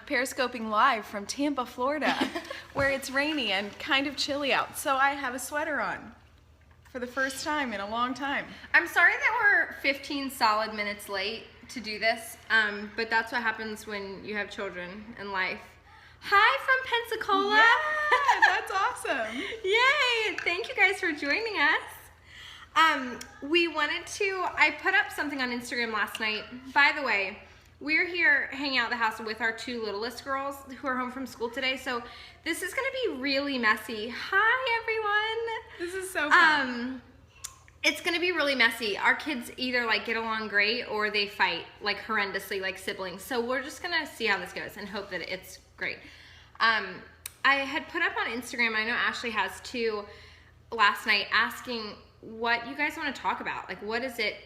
periscoping live from Tampa, Florida, where it's rainy and kind of chilly out. So I have a sweater on for the first time in a long time. I'm sorry that we're 15 solid minutes late to do this, but that's what happens when you have children in life. Hi from Pensacola. Yeah, that's awesome. Yay! Thank you guys for joining us. I put up something on Instagram last night. By the way, we're here hanging out at the house with our two littlest girls who are home from school today, so this is gonna be really messy. Hi everyone. This is so fun. It's gonna be really messy. Our kids either like get along great or they fight like horrendously like siblings. So we're just gonna see how this goes and hope that it's great. I had put up on Instagram, I know Ashley has too, last night asking what you guys want to talk about. Like, what is it?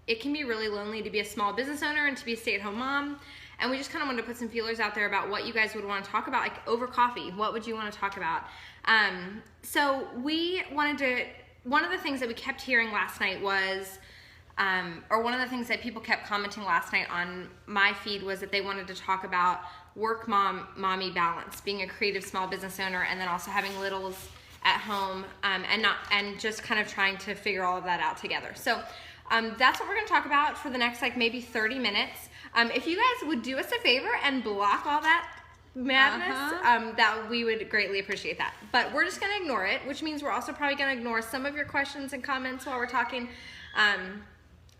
It can be really lonely to be a small business owner and to be a stay-at-home mom. And we just kind of wanted to put some feelers out there about what you guys would want to talk about, like over coffee. What would you want to talk about? So we wanted to, one of the things that we kept hearing last night was, or one of the things that people kept commenting last night on my feed was that they wanted to talk about work mommy balance, being a creative small business owner, and then also having littles at home, and just kind of trying to figure all of that out together. So that's what we're going to talk about for the next like maybe 30 minutes. If you guys would do us a favor and block all that madness, that we would greatly appreciate that. But we're just going to ignore it, which means we're also probably going to ignore some of your questions and comments while we're talking.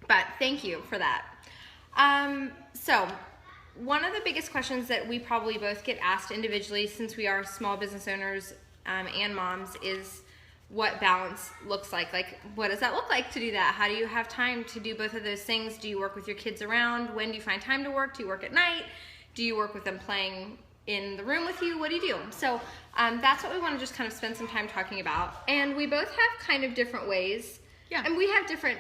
But thank you for that. So one of the biggest questions that we probably both get asked individually, since we are small business owners and moms, is what balance looks like. Like, what does that look like to do that? How do you have time to do both of those things? Do you work with your kids around? When do you find time to work? Do you work at night? Do you work with them playing in the room with you? What do you do? So that's what we want to just kind of spend some time talking about. And we both have kind of different ways. Yeah. And we have different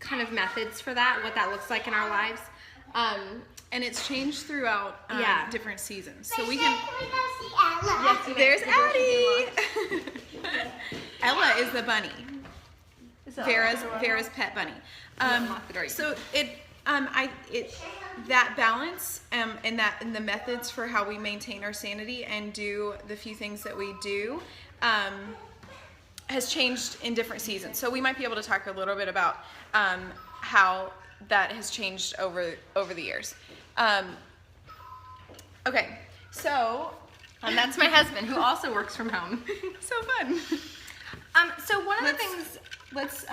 kind of methods for that, what that looks like in our lives. And it's changed throughout different seasons. So we can go see Ella? Yes, there's Addie. Ella is the bunny. Vera's pet bunny. So that balance and the methods for how we maintain our sanity and do the few things that we do has changed in different seasons. So we might be able to talk a little bit about how that has changed over the years. Okay, so that's my husband, who also works from home. So fun. So one of the things, let's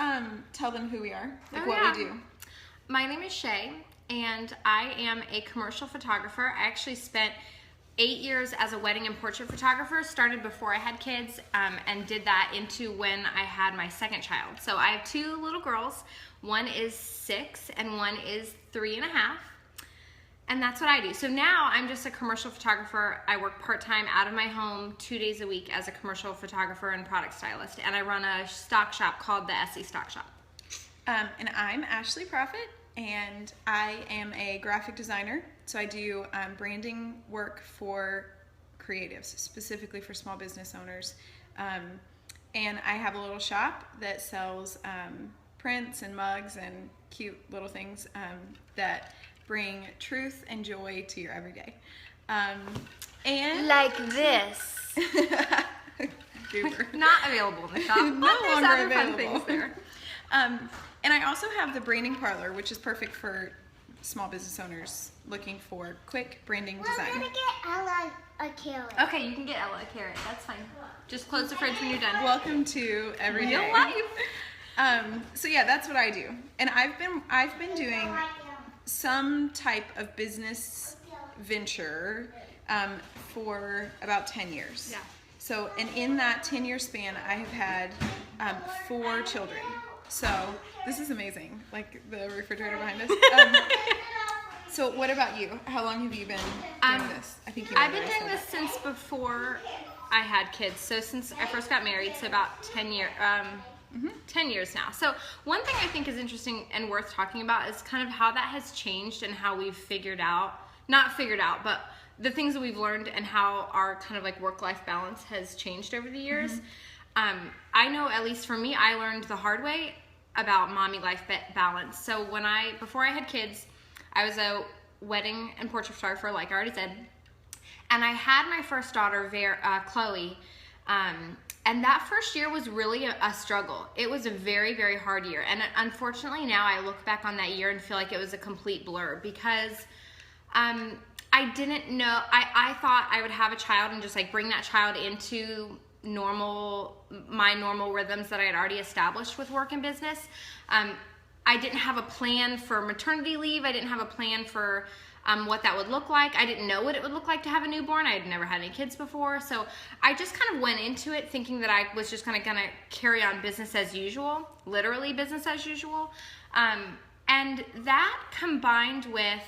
tell them who we are, like what we do. My name is Shay, and I am a commercial photographer. I actually spent 8 years as a wedding and portrait photographer, started before I had kids, and did that into when I had my second child. So I have two little girls. One is 6 and one is 3.5. And that's what I do. So now I'm just a commercial photographer. I work part-time out of my home 2 days a week as a commercial photographer and product stylist. And I run a stock shop called the SE Stock Shop. And I'm Ashley Prophet, and I am a graphic designer. So I do branding work for creatives, specifically for small business owners. And I have a little shop that sells prints and mugs and cute little things that bring truth and joy to your everyday. And like this. Not available in the shop, no but there's longer other available. fun things there. And I also have the branding parlor, which is perfect for small business owners looking for quick branding design. We're gonna get Ella a carrot. Okay, you can get Ella a carrot. That's fine. Just close the fridge when you're done. Welcome to everyday Real life. So yeah, that's what I do, and I've been doing some type of business venture for about 10 years. Yeah. So, and in that 10-year span, I have had 4 children. So this is amazing, like the refrigerator behind us. So what about you? How long have you been doing this? I think I've been doing this since before I had kids. So since I first got married, so about 10 years. 10 years now. So one thing I think is interesting and worth talking about is kind of how that has changed and how we've not figured out, but the things that we've learned and how our kind of like work-life balance has changed over the years. I know, at least for me, I learned the hard way about mommy life balance. So before I had kids, I was a wedding and portrait photographer, like I already said. And I had my first daughter, Chloe, and that first year was really a struggle. It was a very, very hard year. And unfortunately now I look back on that year and feel like it was a complete blur because I didn't know, I thought I would have a child and just like bring that child into my normal rhythms that I had already established with work and business. I didn't have a plan for maternity leave. I didn't have a plan for what that would look like. I didn't know what it would look like to have a newborn. I had never had any kids before. So I just kind of went into it thinking that I was just kind of going to carry on business as usual, literally business as usual. And that combined with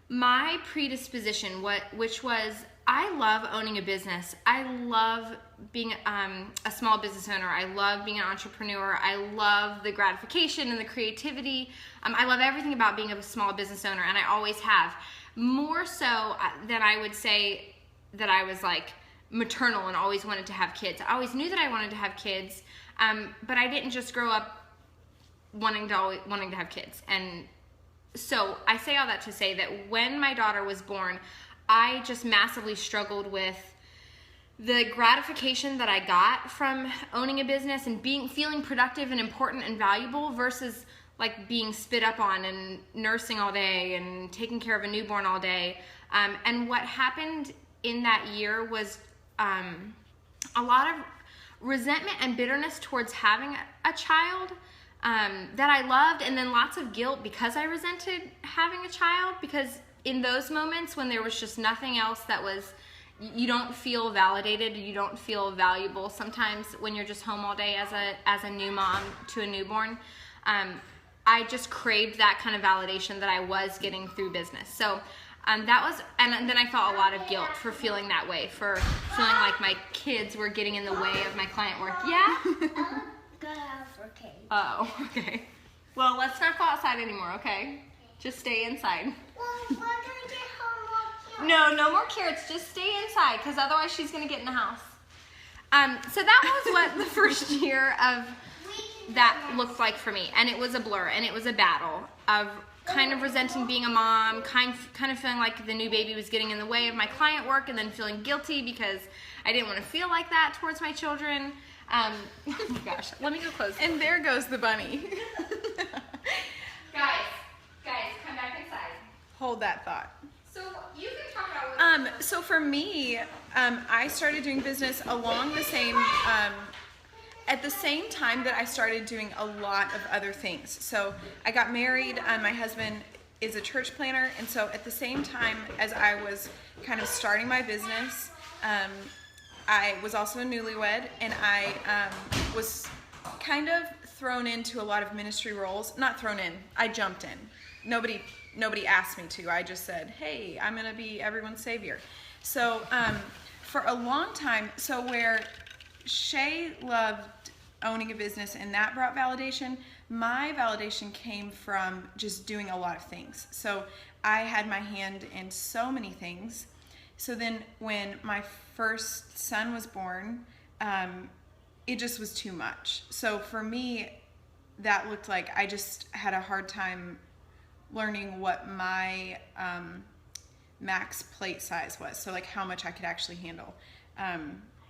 my predisposition, which was I love owning a business. I love being a small business owner. I love being an entrepreneur. I love the gratification and the creativity. I love everything about being a small business owner, and I always have. More so than I would say that I was like maternal and always wanted to have kids. I always knew that I wanted to have kids, but I didn't just grow up wanting to have kids. And so I say all that to say that when my daughter was born, I just massively struggled with the gratification that I got from owning a business and feeling productive and important and valuable versus like being spit up on and nursing all day and taking care of a newborn all day. And what happened in that year was a lot of resentment and bitterness towards having a child that I loved, and then lots of guilt because I resented having a child, because in those moments when there was just nothing else that was, you don't feel validated, you don't feel valuable sometimes when you're just home all day as a new mom to a newborn. I just craved that kind of validation that I was getting through business. So that was, and then I felt a lot of guilt for feeling that way, for feeling like my kids were getting in the way of my client work. Yeah? Go out for cake. Oh, okay. Well, let's not go outside anymore, okay? Just stay inside. Well, we're gonna get home. No more carrots. Just stay inside, because otherwise she's going to get in the house. So that was what the first year of that looked like for me. And it was a blur, and it was a battle of kind of resenting being a mom, kind of feeling like the new baby was getting in the way of my client work, and then feeling guilty because I didn't want to feel like that towards my children. Oh my gosh, let me go close. And there goes the bunny. Guys, come back inside. Hold that thought. So you can talk about what So for me, I started doing business along the same, at the same time that I started doing a lot of other things. So I got married, my husband is a church planner, and so at the same time as I was kind of starting my business, I was also a newlywed, and I was kind of thrown into a lot of ministry roles. Not thrown in, I jumped in. Nobody asked me to. I just said, hey, I'm going to be everyone's savior. So for a long time, so where Shay loved owning a business and that brought validation, my validation came from just doing a lot of things. So I had my hand in so many things. So then when my first son was born, it just was too much. So for me, that looked like I just had a hard time learning what my max plate size was. So like how much I could actually handle.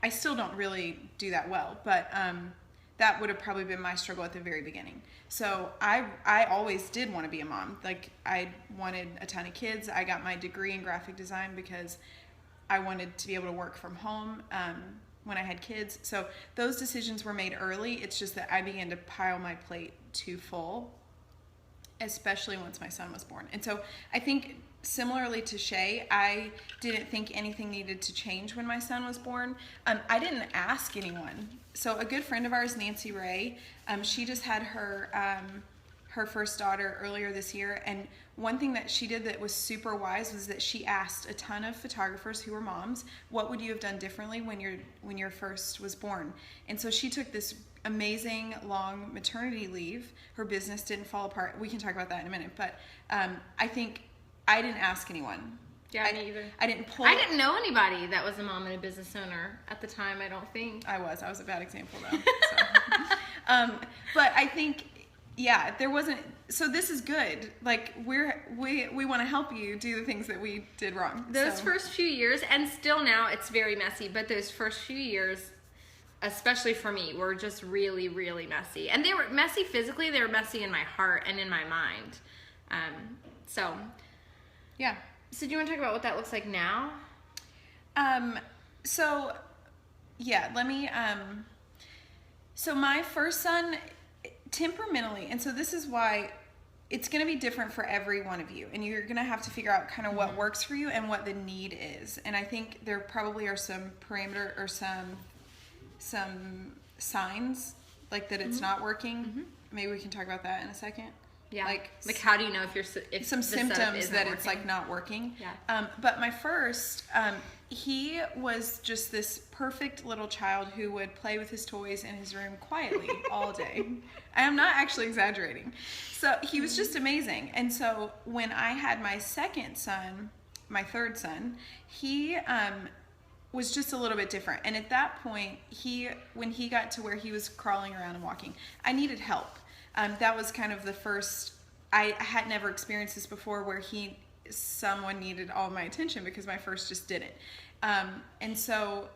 I still don't really do that well, but that would have probably been my struggle at the very beginning. So I always did want to be a mom. Like I wanted a ton of kids. I got my degree in graphic design because I wanted to be able to work from home when I had kids. So those decisions were made early. It's just that I began to pile my plate too full, especially once my son was born. And so I think similarly to Shay, I didn't think anything needed to change when my son was born. I didn't ask anyone. So a good friend of ours, Nancy Ray, she just had her first daughter earlier this year, and one thing that she did that was super wise was that she asked a ton of photographers who were moms, what would you have done differently when your first was born? And so she took this amazing long maternity leave. Her business didn't fall apart. We can talk about that in a minute, but I think I didn't ask anyone. Yeah, me either. I didn't know anybody that was a mom and a business owner at the time, I don't think. I was a bad example though. So. But I think, yeah, there wasn't, so this is good. Like we want to help you do the things that we did wrong. Those first few years, and still now it's very messy, but those first few years, especially for me, were just really, really messy. And they were messy physically, they were messy in my heart and in my mind. So yeah. So do you want to talk about what that looks like now? So yeah, let me, so my first son, temperamentally, and so this is why it's going to be different for every one of you, and you're going to have to figure out kind of what works for you and what the need is. And I think there probably are some parameter or some signs like that it's not working. Maybe we can talk about that in a second. Yeah. Like how do you know if some symptoms that it's like not working? Yeah. But my first, he was just this perfect little child who would play with his toys in his room quietly all day. I am not actually exaggerating. So he was just amazing. And so when I had my second son, my third son, he was just a little bit different. And at that point, when he got to where he was crawling around and walking, I needed help. That was kind of the first, I had never experienced this before where someone needed all my attention because my first just didn't. And so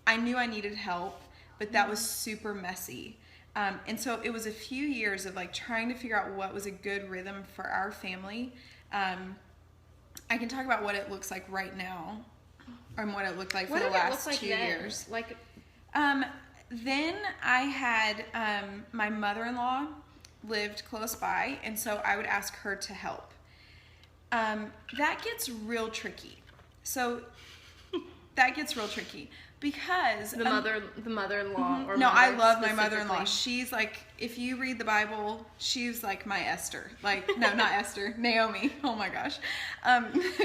I knew I needed help, but that was super messy. And so it was a few years of like trying to figure out what was a good rhythm for our family. I can talk about what it looks like right now and what it looked like for the last 2 years. Like, then I had my mother-in-law lived close by, and so I would ask her to help. That gets real tricky. So that gets real tricky because the mother-in-law or no, I love my specifically. mother-in-law. She's like, if you read the Bible, she's like my Esther. Like, no, not Esther, Naomi. Oh my gosh.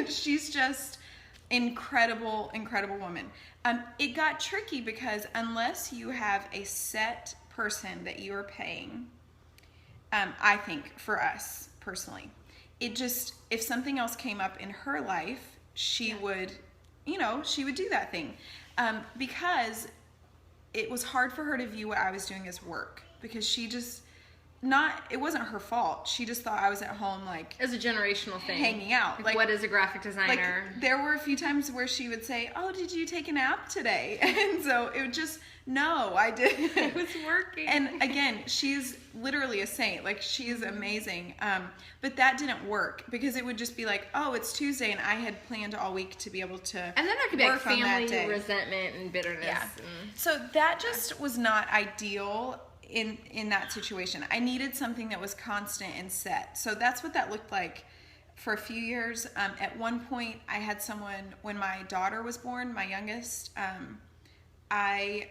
She's just incredible woman. It got tricky because unless you have a set person that you are paying, I think for us personally, if something else came up in her life, she would do that thing. Because it was hard for her to view what I was doing as work because it wasn't her fault. She just thought I was at home like as a generational thing, hanging out. Like what is a graphic designer? Like, there were a few times where she would say, "Oh, did you take a nap today?" And so it would just, no, I didn't. It was working. And again, she's literally a saint. Like, she is amazing. But that didn't work because it would just be like, "Oh, it's Tuesday," and I had planned all week to be able to. And then there could be like work on that family day. resentment and bitterness. Yeah. And, so that just was not ideal in that situation. I needed something that was constant and set. So that's what that looked like for a few years. At one point, I had someone, when my daughter was born, my youngest, I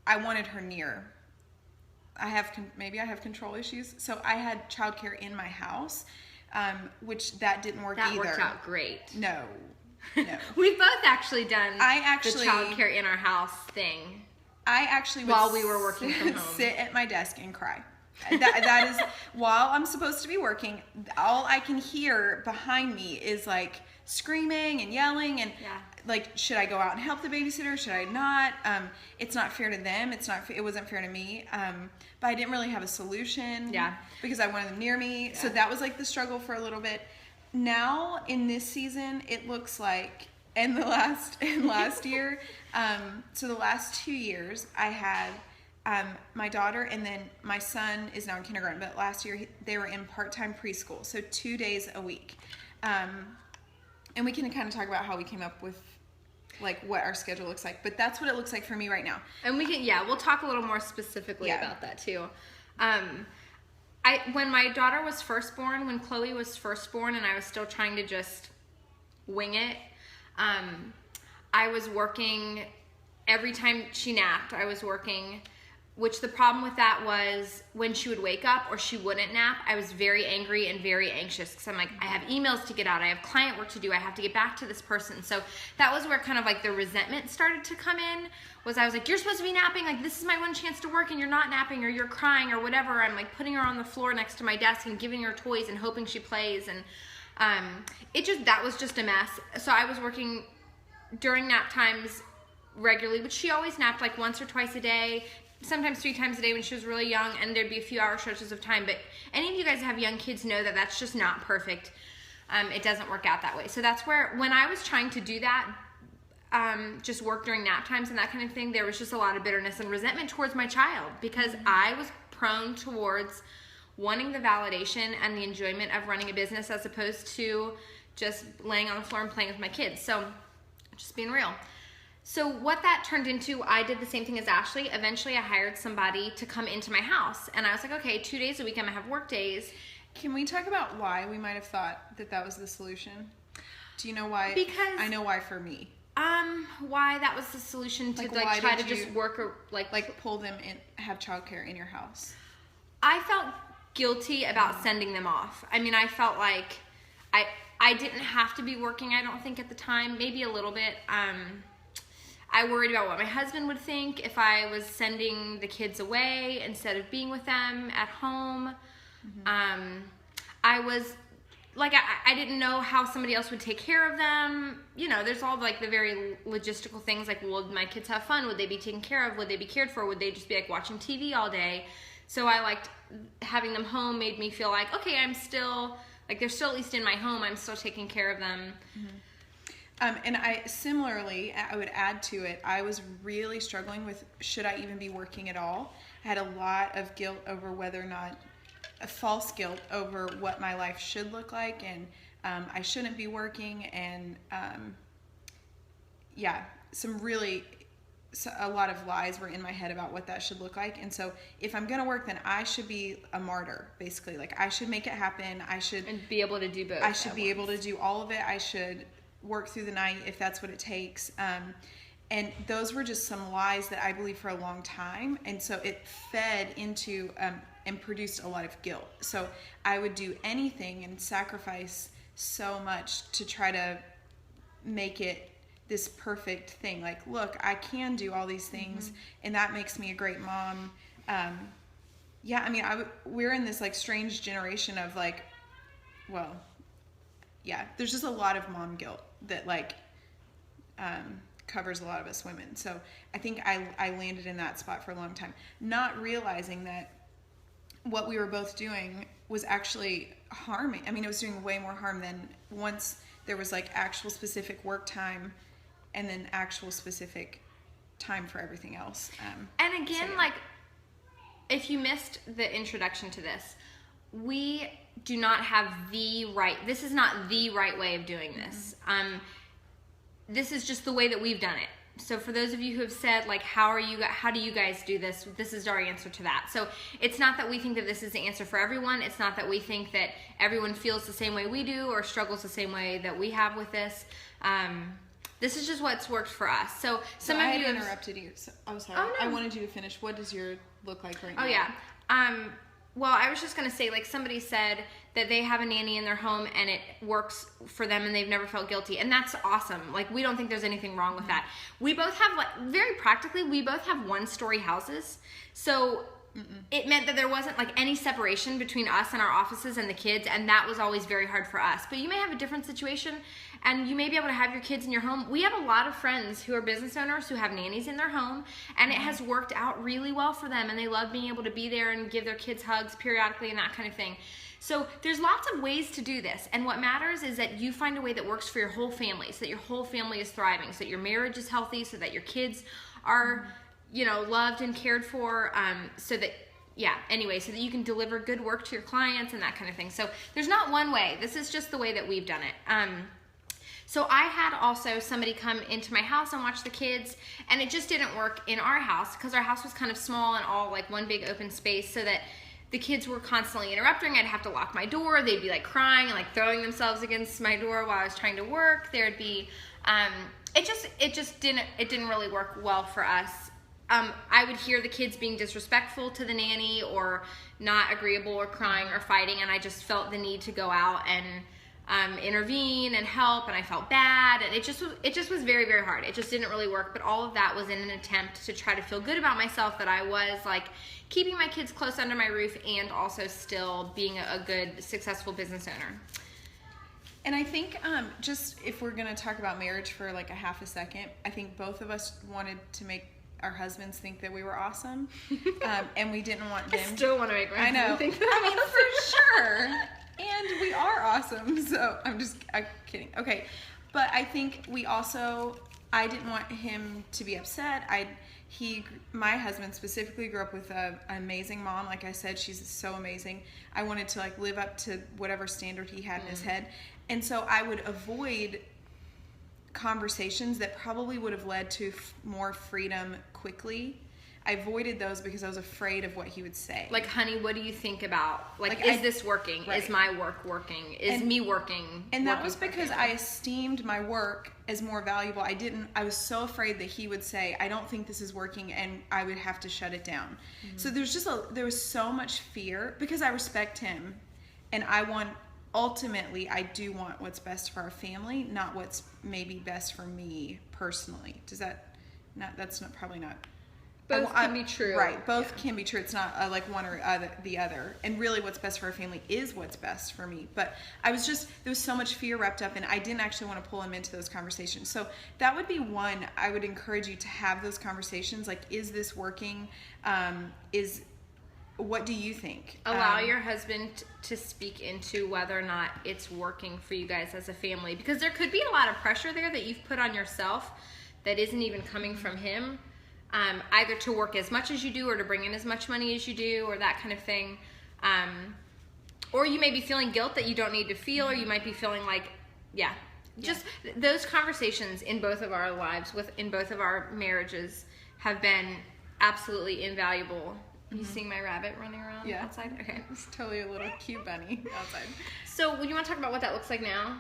wanted her near. Maybe I have control issues. So I had childcare in my house, which that didn't work either. That worked out great. No. We've both actually done the actually childcare in our house thing. I actually would while we were working from home, sit at my desk and cry. That is while I'm supposed to be working. All I can hear behind me is like screaming and yelling and like, should I go out and help the babysitter? Should I not? It's not fair to them. It wasn't fair to me. But I didn't really have a solution. Yeah. Because I wanted them near me. Yeah. So that was like the struggle for a little bit. Now in this season, it looks like. And last year, so the last 2 years, I had my daughter, and then my son is now in kindergarten. But last year, they were in part-time preschool, so 2 days a week. And we can kind of talk about how we came up with like what our schedule looks like. But that's what it looks like for me right now. And we'll talk a little more specifically about that too. When my daughter was first born, when Chloe was first born, and I was still trying to just wing it. I was working every time she napped. I was working, which the problem with that was when she would wake up or she wouldn't nap, I was very angry and very anxious because I'm like, I have emails to get out. I have client work to do. I have to get back to this person. So that was where kind of like the resentment started to come in. I was like, you're supposed to be napping. Like, this is my one chance to work and you're not napping or you're crying or whatever. I'm like putting her on the floor next to my desk and giving her toys and hoping she plays. And that was just a mess. So I was working during nap times regularly, but she always napped like once or twice a day. sometimes 3 times a day when she was really young, and there'd be a few hour stretches of time. But any of you guys that have young kids know that that's just not perfect. It doesn't work out that way. So that's where, when I was trying to do that, just work during nap times and that kind of thing, there was just a lot of bitterness and resentment towards my child, because I was prone towards wanting the validation and the enjoyment of running a business as opposed to just laying on the floor and playing with my kids. So just being real. So what that turned into, I did the same thing as Ashley. Eventually I hired somebody to come into my house, and I was like, okay, 2 days a week I'm gonna have work days. Can we talk about why we might have thought that that was the solution? Do you know why? Because I know why for me. Why that was the solution to Like, like why try did to just you- work or Like pull them in, have childcare in your house. I felt guilty about sending them off. I mean, I felt like I didn't have to be working, I don't think, at the time. Maybe a little bit. I worried about what my husband would think if I was sending the kids away instead of being with them at home. I was like, I didn't know how somebody else would take care of them. You know, there's all like the very logistical things, like, would my kids have fun? Would they be taken care of? Would they be cared for? Would they just be like watching TV all day? So I liked having them home, made me feel like, okay, I'm still, like, they're still at least in my home. I'm still taking care of them. And similarly, I would add to it, I was really struggling with, should I even be working at all? I had a lot of guilt over whether or not, a false guilt over what my life should look like, and I shouldn't be working, and a lot of lies were in my head about what that should look like. And so if I'm gonna work, then I should be a martyr, basically. Like, I should make it happen. I should And be able to do both. I should be able to do all of it. I should work through the night if that's what it takes. And those were just some lies that I believed for a long time. And so it fed into and produced a lot of guilt. So I would do anything and sacrifice so much to try to make it this perfect thing. Like, look, I can do all these things, and that makes me a great mom. Yeah, I mean, we're in this like strange generation of like, well, yeah, there's just a lot of mom guilt that like covers a lot of us women. So I think I landed in that spot for a long time, not realizing that what we were both doing was actually harming. I mean, it was doing way more harm than once there was like actual specific work time and then actual specific time for everything else. And again, like, if you missed the introduction to this, we do not have this is not the right way of doing this. This is just the way that we've done it. So for those of you who have said, like, how do you guys do this? This is our answer to that. So it's not that we think that this is the answer for everyone. It's not that we think that everyone feels the same way we do or struggles the same way that we have with this. This is just what's worked for us. So some of you interrupted you. So, I'm sorry. Oh, no. I wanted you to finish. What does your look like right now? Oh, yeah. Well, I was just going to say, like, somebody said that they have a nanny in their home and it works for them and they've never felt guilty. And that's awesome. Like, we don't think there's anything wrong with that. We both have, like, very practically, we both have 1-story houses. So it meant that there wasn't, like, any separation between us and our offices and the kids. And that was always very hard for us. But you may have a different situation and you may be able to have your kids in your home. We have a lot of friends who are business owners who have nannies in their home, and it has worked out really well for them, and they love being able to be there and give their kids hugs periodically and that kind of thing. So there's lots of ways to do this, and what matters is that you find a way that works for your whole family, so that your whole family is thriving, so that your marriage is healthy, so that your kids are, you know, loved and cared for, so that you can deliver good work to your clients and that kind of thing. So there's not one way. This is just the way that we've done it. So I had also somebody come into my house and watch the kids, and it just didn't work in our house because our house was kind of small and all like one big open space, so that the kids were constantly interrupting. I'd have to lock my door. They'd be like crying and like throwing themselves against my door while I was trying to work. There'd be, it didn't really work well for us. I would hear the kids being disrespectful to the nanny or not agreeable or crying or fighting, and I just felt the need to go out and intervene and help, and I felt bad, and it just was very, very hard. It just didn't really work, but all of that was in an attempt to try to feel good about myself, that I was like keeping my kids close under my roof and also still being a good, successful business owner. And I think just if we're going to talk about marriage for like a half a second, I think both of us wanted to make our husbands think that we were awesome, and we didn't want I them. still want to make my I know. husband think that. I mean, for sure. And we are awesome. So I'm kidding. Okay, but I think I didn't want him to be upset. My husband specifically grew up with an amazing mom. Like I said, she's so amazing. I wanted to like live up to whatever standard he had in his head. And so I would avoid conversations that probably would have led to more freedom quickly. I avoided those because I was afraid of what he would say. Like, honey, what do you think about, like is this working? Right. Is my work working? Is me working? And that working was because I esteemed my work as more valuable. I was so afraid that he would say, I don't think this is working, and I would have to shut it down. Mm-hmm. So there was so much fear because I respect him, and ultimately I do want what's best for our family, not what's maybe best for me personally. Probably not. Both can be true. Right, both can be true. It's not like one or the other. And really what's best for our family is what's best for me. But there was so much fear wrapped up, and I didn't actually want to pull him into those conversations. So that would be one. I would encourage you to have those conversations. Like, is this working? What do you think? Allow your husband to speak into whether or not it's working for you guys as a family. Because there could be a lot of pressure there that you've put on yourself that isn't even coming from him. Either to work as much as you do or to bring in as much money as you do or that kind of thing. Or you may be feeling guilt that you don't need to feel, or you might be feeling like, just those conversations in both of our lives, in both of our marriages, have been absolutely invaluable. Mm-hmm. You seeing my rabbit running around outside? Okay. It's totally a little cute bunny outside. So would you want to talk about what that looks like now?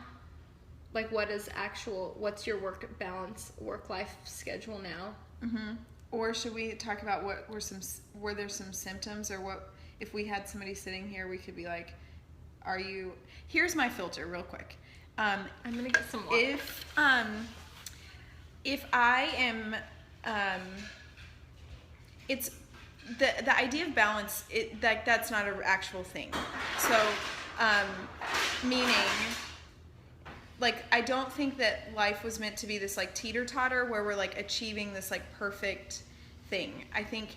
Like what's your work-life schedule now? Mm-hmm. Or should we talk about were there some symptoms, or what, if we had somebody sitting here, we could be like, here's my filter real quick. I'm going to get some water. If I am, it's the idea of balance, that's not an actual thing. So, meaning, like, I don't think that life was meant to be this like teeter-totter where we're like achieving this like perfect thing. I think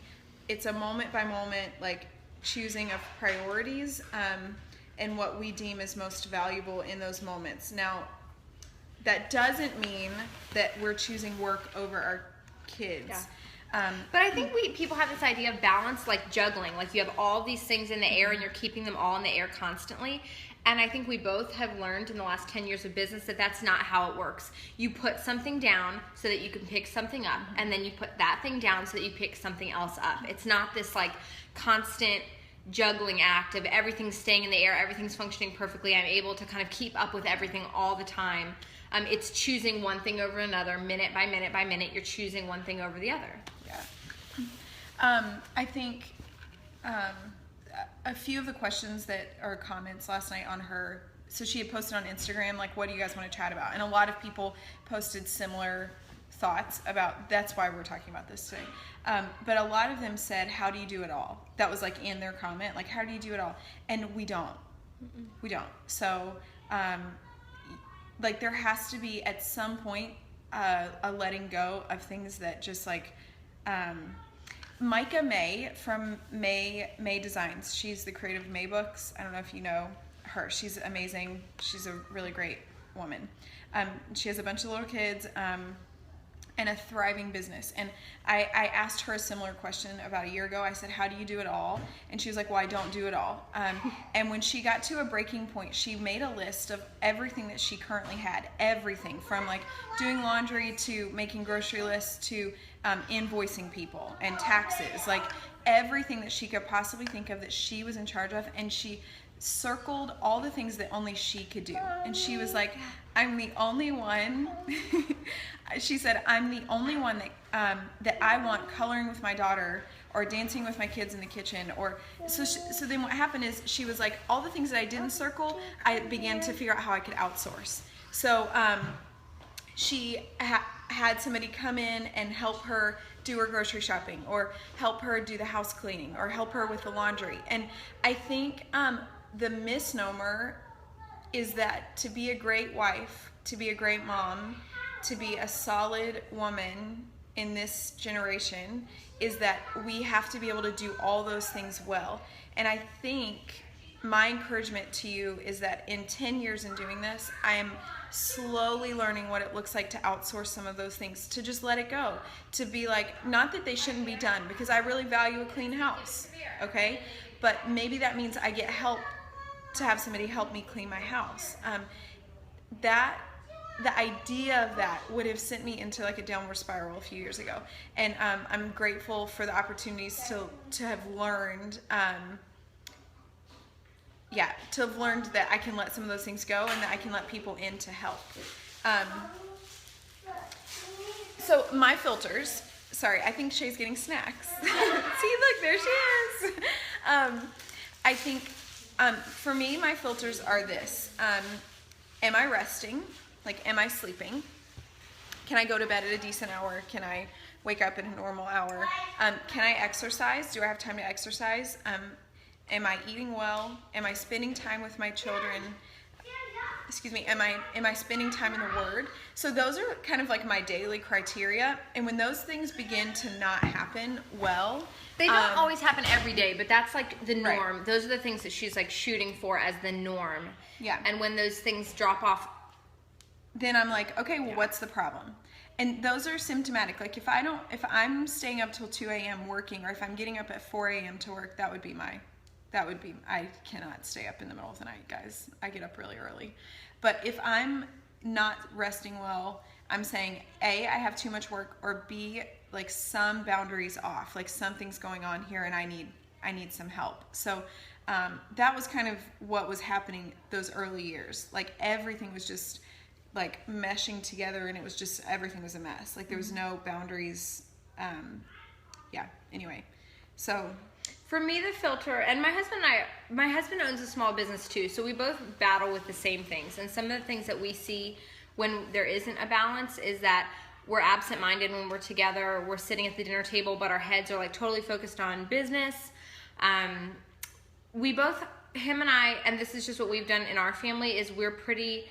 it's a moment by moment like choosing of priorities and what we deem as most valuable in those moments. Now, that doesn't mean that we're choosing work over our kids. Yeah. But I think people have this idea of balance, like juggling. Like you have all these things in the air and you're keeping them all in the air constantly. And I think we both have learned in the last 10 years of business that that's not how it works. You put something down so that you can pick something up, and then you put that thing down so that you pick something else up. It's not this like constant juggling act of everything's staying in the air, everything's functioning perfectly, I'm able to kind of keep up with everything all the time. It's choosing one thing over another, minute by minute by minute, you're choosing one thing over the other. Yeah. I think a few of the questions or comments last night on her, so she had posted on Instagram, like, what do you guys want to chat about? And a lot of people posted similar thoughts about, that's why we're talking about this today. But a lot of them said, how do you do it all? That was like in their comment, like, how do you do it all? And we don't. Mm-mm. We don't. So, like, there has to be at some point a letting go of things that just like, Micah May from May Designs. She's the creator of May Books. I don't know if you know her. She's amazing. She's a really great woman. She has a bunch of little kids and a thriving business. And I asked her a similar question about a year ago. I said, how do you do it all? And she was like, well, I don't do it all. And when she got to a breaking point, she made a list of everything that she currently had. Everything from like doing laundry to making grocery lists to invoicing people and taxes, like everything that she could possibly think of that she was in charge of. And she circled all the things that only she could do. And she was like, I'm the only one. She said, I'm the only one that I want coloring with my daughter or dancing with my kids in the kitchen. Or so then what happened is she was like, all the things that I didn't circle, I began to figure out how I could outsource. So she had somebody come in and help her do her grocery shopping, or help her do the house cleaning, or help her with the laundry. And I think the misnomer is that to be a great wife, to be a great mom, to be a solid woman, in this generation is that we have to be able to do all those things well. And I think my encouragement to you is that in 10 years in doing this, I am slowly learning what it looks like to outsource some of those things, to just let it go, to be like, not that they shouldn't be done, because I really value a clean house, okay? But maybe that means I get help to have somebody help me clean my house. The idea of that would have sent me into like a downward spiral a few years ago. And I'm grateful for the opportunities to have learned, to have learned that I can let some of those things go and that I can let people in to help. So my filters, sorry, I think Shay's getting snacks. See, look, there she is. I think for me, my filters are this. Am I resting? Like, am I sleeping? Can I go to bed at a decent hour? Can I wake up at a normal hour? Can I exercise? Do I have time to exercise? Am I eating well? Am I spending time with my children? Excuse me, am I spending time in the Word? So those are kind of like my daily criteria. And when those things begin to not happen well, they don't always happen every day, but that's like the norm. Right. Those are the things that she's like shooting for as the norm. Yeah. And when those things drop off, then I'm like, okay, well, what's the problem? And those are symptomatic. Like if I'm staying up till 2 a.m. working, or if I'm getting up at 4 a.m. to work, I cannot stay up in the middle of the night, guys. I get up really early. But if I'm not resting well, I'm saying A, I have too much work, or B, like some boundaries off, like something's going on here and I need some help. So that was kind of what was happening those early years. Like everything was just like meshing together, and it was just, everything was a mess. Like there was no boundaries. Anyway, so for me, the filter, and my husband owns a small business too, so we both battle with the same things. And some of the things that we see when there isn't a balance is that we're absent-minded when we're together. We're sitting at the dinner table, but our heads are like totally focused on business. We both, him and I, and this is just what we've done in our family, is we're pretty,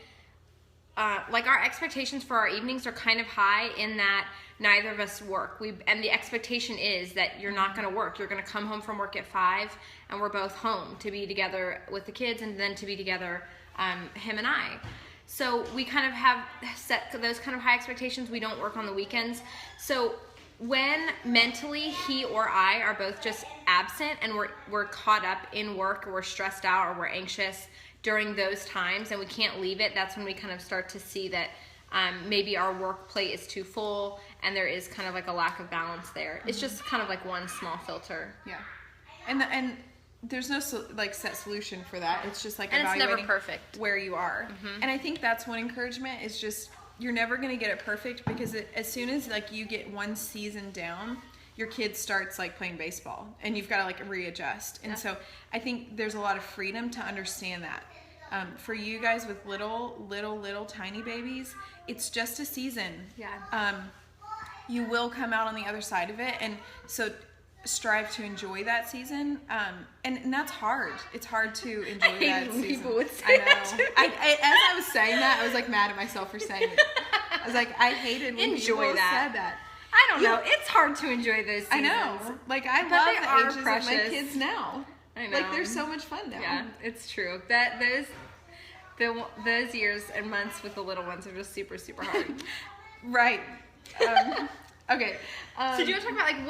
like our expectations for our evenings are kind of high in that neither of us work. And the expectation is that you're not going to work. You're going to come home from work at 5, and we're both home to be together with the kids, and then to be together, him and I. So we kind of have set those kind of high expectations. We don't work on the weekends. So when mentally he or I are both just absent and we're caught up in work, or we're stressed out, or we're anxious during those times and we can't leave it, that's when we kind of start to see that maybe our work plate is too full and there is kind of like a lack of balance there. It's just kind of like one small filter. Yeah. And there's no like set solution for that. It's just like and evaluating it's never perfect where you are. Mm-hmm. And I think that's one encouragement, is just, you're never going to get it perfect, because as soon as like you get one season down, your kid starts like playing baseball and you've got to like readjust. And so I think there's a lot of freedom to understand that. For you guys with little tiny babies, it's just a season. Yeah. You will come out on the other side of it, and so strive to enjoy that season. And that's hard. It's hard to enjoy that season. People would say that to me. As I was saying that, I was like mad at myself for saying it. I was like, I hated when people said that. I don't know. It's hard to enjoy those seasons. I know. Like I But love they the are ages precious. of my kids now. I know. Like they're so much fun now. Yeah, it's true. That those years and months with the little ones are just super, super hard. Right. Okay. So do you want to talk about like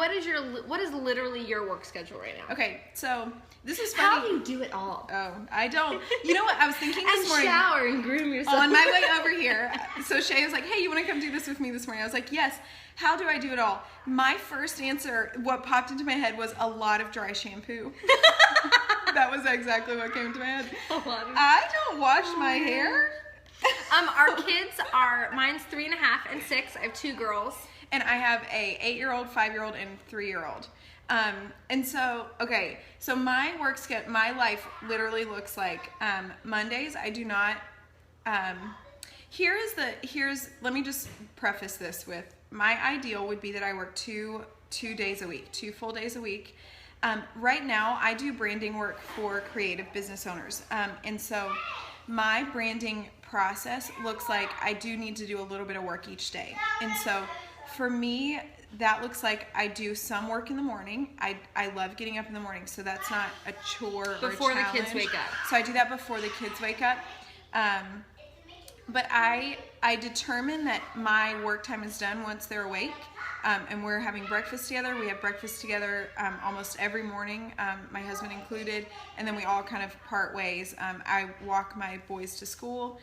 what is literally your work schedule right now? Okay, so this is funny. How do you do it all? Oh, I don't. You know what? I was thinking this morning. Shower and groom yourself. On my way over here. So Shay was like, hey, you want to come do this with me this morning? I was like, yes. How do I do it all? My first answer, what popped into my head, was a lot of dry shampoo. That was exactly what came to my head. I don't wash my hair. Our kids are, mine's 3.5 and 6. I have 2 girls. And I have a 8-year-old, 5-year-old, and 3-year-old. And so, okay, so my life literally looks like, Mondays, I do not, let me just preface this with, my ideal would be that I work two days a week, 2 full days a week. Right now, I do branding work for creative business owners. And so my branding process looks like I do need to do a little bit of work each day. And so for me, that looks like I do some work in the morning. I love getting up in the morning, so that's not a chore Before or a the challenge. kids wake up. So I do that before the kids wake up. But I determine that my work time is done once they're awake. And we're having breakfast together. We have breakfast together almost every morning, my husband included, and then we all kind of part ways. I walk my boys to school.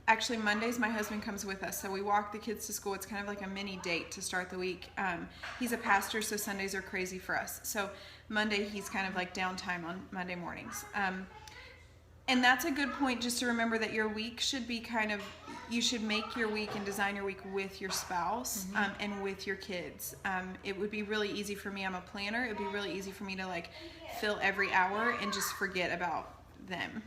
Actually, Mondays my husband comes with us, so we walk the kids to school. It's kind of like a mini date to start the week. He's a pastor, so Sundays are crazy for us. So Monday he's kind of like downtime on Monday mornings. And that's a good point, just to remember that your week should be you should make your week and design your week with your spouse and with your kids. It would be really easy for me. I'm a planner. It would be really easy for me to like fill every hour and just forget about them.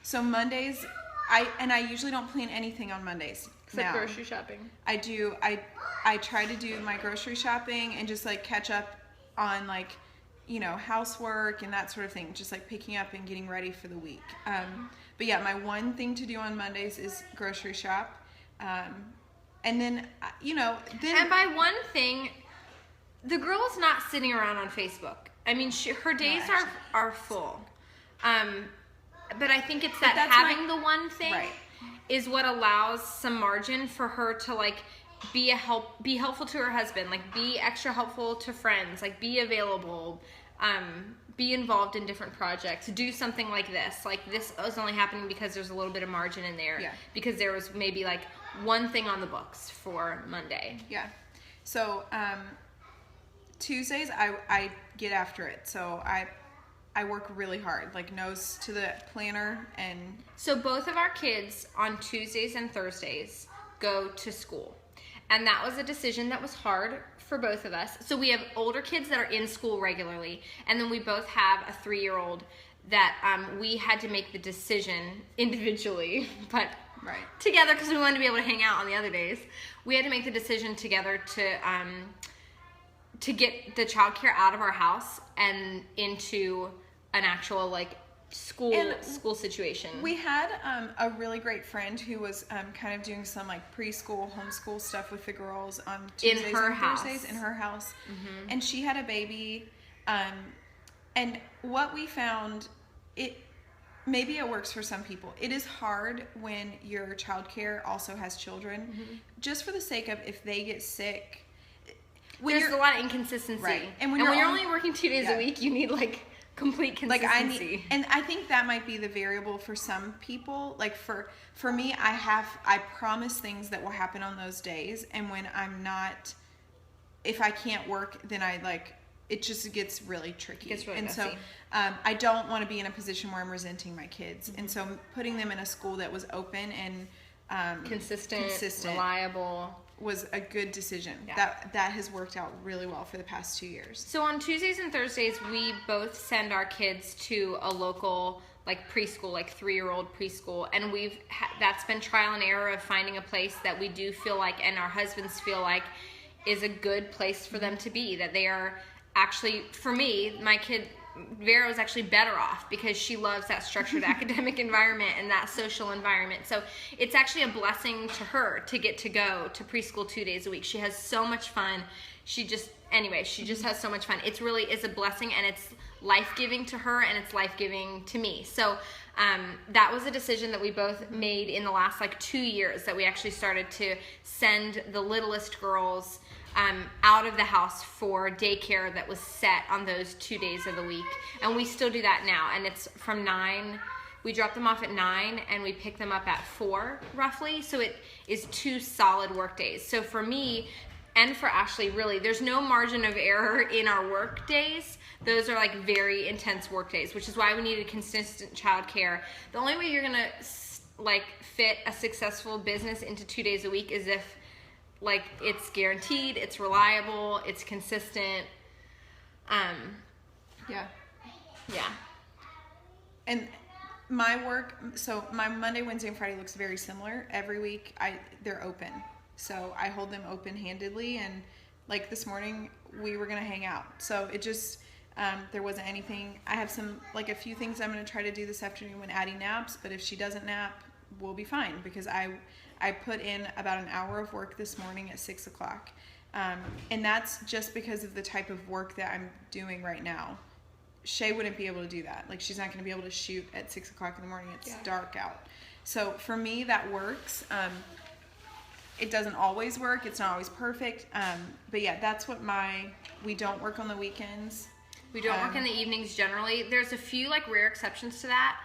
So Mondays, I usually don't plan anything on Mondays. Except grocery shopping. I do. I try to do my grocery shopping and just like catch up on like, housework and that sort of thing, just like picking up and getting ready for the week. But yeah, my one thing to do on Mondays is grocery shop. And then, And by one thing, the girl's not sitting around on Facebook. I mean, her days are full. But I think it's that having the one thing is what allows some margin for her to like be helpful to her husband, like be extra helpful to friends, like be available, be involved in different projects, do something like this. Like this is only happening because there's a little bit of margin in there. Yeah. Because there was maybe like one thing on the books for Monday. Yeah. So Tuesdays I get after it. So I work really hard, like nose to the planner. And so both of our kids on Tuesdays and Thursdays go to school. And that was a decision that was hard for both of us. So we have older kids that are in school regularly, and then we both have a 3-year-old that we had to make the decision individually, but together, because we wanted to be able to hang out on the other days. We had to make the decision together to get the childcare out of our house and into an actual like school situation. We had a really great friend who was kind of doing some like preschool, homeschool stuff with the girls on Tuesdays and Thursdays in her house. Mm-hmm. And she had a baby. And what we found, maybe it works for some people. It is hard when your childcare also has children, just for the sake of if they get sick. There's a lot of inconsistency. Right. And when you're only working 2 days a week, you need like complete consistency. And I think that might be the variable for some people. Like for me, I promise things that will happen on those days, and when I'm not, if I can't work, then it just gets really tricky. It gets really messy. So I don't want to be in a position where I'm resenting my kids. And so putting them in a school that was open and consistent, reliable, was a good decision. Yeah. That has worked out really well for the past 2 years. So on Tuesdays and Thursdays, we both send our kids to a local like preschool, like 3-year-old preschool, and that's been trial and error of finding a place that we do feel like, and our husbands feel like, is a good place for them to be. That they are actually, for me, my kid Vera was actually better off because she loves that structured academic environment and that social environment. So it's actually a blessing to her to get to go to preschool 2 days a week. She has so much fun. She just has so much fun. It's really is a blessing, and it's life-giving to her, and it's life-giving to me. So that was a decision that we both made in the last 2 years, that we actually started to send the littlest girls out of the house for daycare that was set on those 2 days of the week. And we still do that now. And it's from 9, we drop them off at 9 and we pick them up at 4 roughly. So it is 2 solid work days. So for me and for Ashley, really, there's no margin of error in our work days. Those are very intense work days, which is why we needed consistent childcare. The only way you're gonna fit a successful business into 2 days a week is if it's guaranteed, it's reliable, it's consistent. Yeah. And my work, so my Monday, Wednesday, and Friday looks very similar. Every week they're open. So I hold them open-handedly, and this morning we were gonna hang out. So it just, there wasn't anything. I have a few things I'm gonna try to do this afternoon when Addie naps, but if she doesn't nap, we'll be fine, because I I put in about an hour of work this morning at 6 o'clock. And that's just because of the type of work that I'm doing right now. Shay wouldn't be able to do that. Like, she's not going to be able to shoot at 6 o'clock in the morning. It's dark out. So for me, that works. It doesn't always work. It's not always perfect. But yeah, that's what we don't work on the weekends. We don't work in the evenings generally. There's a few like rare exceptions to that.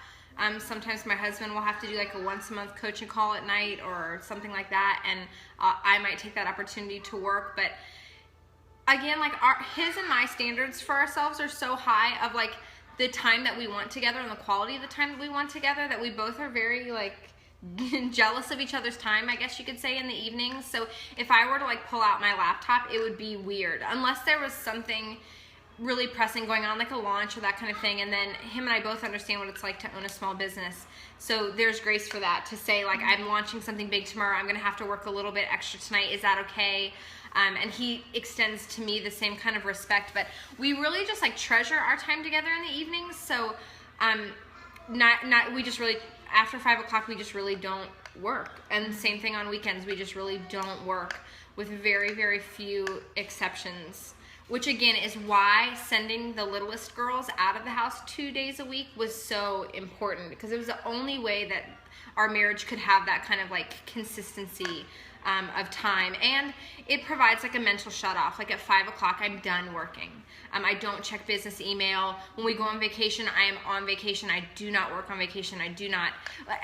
Sometimes my husband will have to do like a once a month coaching call at night or something like that, and I might take that opportunity to work. But again, like his and my standards for ourselves are so high of like the time that we want together and the quality of the time that we want together that we both are very like jealous of each other's time, I guess you could say, in the evenings. So if I were to like pull out my laptop, it would be weird unless there was something really pressing going on, like a launch or that kind of thing. And then him and I both understand what it's like to own a small business, so there's grace for that, to say like, I'm launching something big tomorrow, I'm gonna have to work a little bit extra tonight, is that okay? And he extends to me the same kind of respect. But we really just like treasure our time together in the evenings. So we just really, after 5 o'clock, we just really don't work. And same thing on weekends, we just really don't work, with very, very few exceptions. Which again is why sending the littlest girls out of the house 2 days a week was so important, because it was the only way that our marriage could have that kind of like consistency of time. And it provides like a mental shut off. Like at 5 o'clock, I'm done working. I don't check business email. When we go on vacation, I am on vacation. I do not work on vacation. I do not.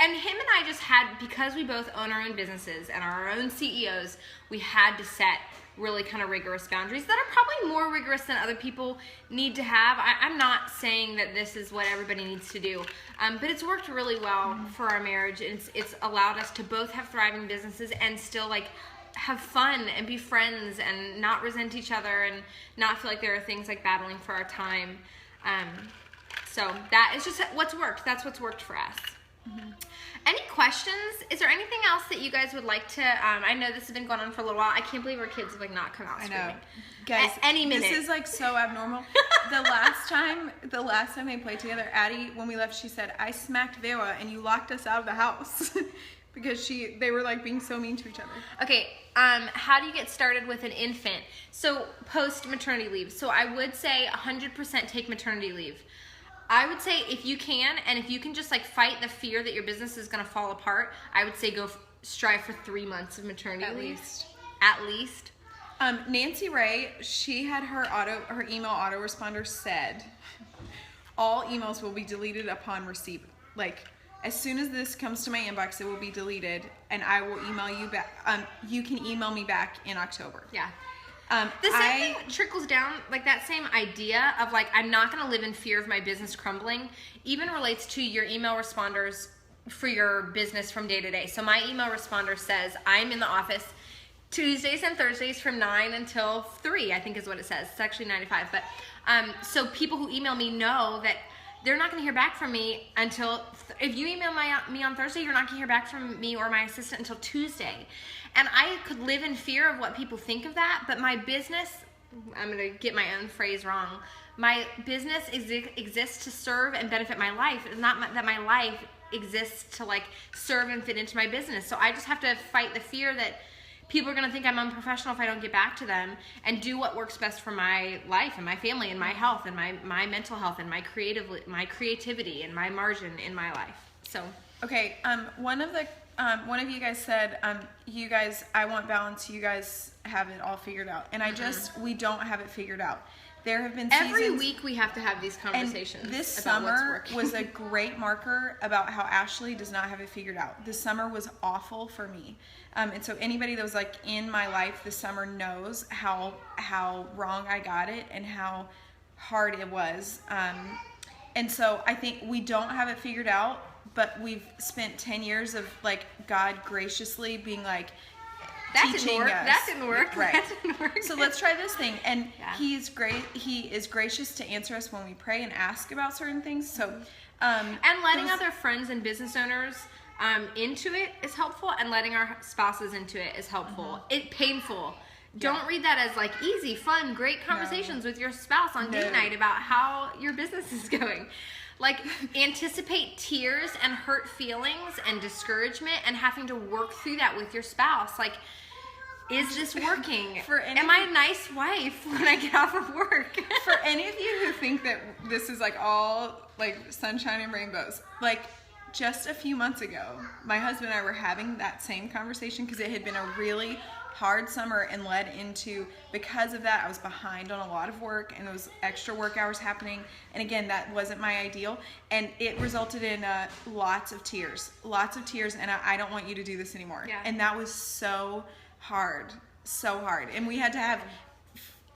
And him and I just had, because we both own our own businesses and are our own CEOs, we had to set really kind of rigorous boundaries that are probably more rigorous than other people need to have. I'm not saying that this is what everybody needs to do, but it's worked really well for our marriage. It's allowed us to both have thriving businesses and still like have fun and be friends and not resent each other and not feel like there are things like battling for our time. So that is just what's worked. That's what's worked for us. Any questions? Is there anything else that you guys would like to, I know this has been going on for a little while. I can't believe our kids have like not come out screaming. I know. Guys, any minute. This is like so abnormal. The last time they played together, Addie, when we left, she said, I smacked Vera and you locked us out of the house. Because they were like being so mean to each other. Okay, how do you get started with an infant? So post maternity leave. So I would say 100% take maternity leave. I would say if you can, and if you can just like fight the fear that your business is going to fall apart, I would say go strive for 3 months of maternity leave. At least. Nancy Ray, she had her email autoresponder said, all emails will be deleted upon receipt. Like, as soon as this comes to my inbox, it will be deleted, and I will email you back. You can email me back in October. Yeah. The same thing trickles down, like that same idea of like, I'm not going to live in fear of my business crumbling, even relates to your email responders for your business from day to day. So my email responder says, I'm in the office Tuesdays and Thursdays from 9 until 3, I think is what it says. It's actually 9 to 5. But so people who email me know that they're not going to hear back from me until, if you email me on Thursday, you're not going to hear back from me or my assistant until Tuesday. And I could live in fear of what people think of that, but my business, I'm going to get my own phrase wrong, my business exists to serve and benefit my life. It's not that my life exists to like serve and fit into my business. So I just have to fight the fear that people are going to think I'm unprofessional if I don't get back to them, and do what works best for my life and my family and my health and my mental health and my creativity and my margin in my life. So okay, one of you guys said, you guys, I want balance, you guys have it all figured out. And we don't have it figured out. There have been seasons, every week we have to have these conversations. And this about summer was a great marker about how Ashley does not have it figured out. This summer was awful for me. And so anybody that was like in my life this summer knows how wrong I got it and how hard it was. And so I think we don't have it figured out, but we've spent 10 years of like God graciously being like, teaching us. That didn't work. Right. That didn't work. So let's try this thing. And He is great. He is gracious to answer us when we pray and ask about certain things. So, and letting other friends and business owners into it is helpful, and letting our spouses into it is helpful. It's painful. Don't read that as like easy, fun, great conversations with your spouse on date night about how your business is going. Like, anticipate tears and hurt feelings and discouragement and having to work through that with your spouse. Like, is this working? Am I a nice wife when I get off of work? For any of you who think that this is like all like sunshine and rainbows, like just a few months ago, my husband and I were having that same conversation because it had been a really hard summer and led into, because of that, I was behind on a lot of work and there was extra work hours happening. And again, that wasn't my ideal. And it resulted in lots of tears. And I don't want you to do this anymore. Yeah. And that was so hard. And we had to have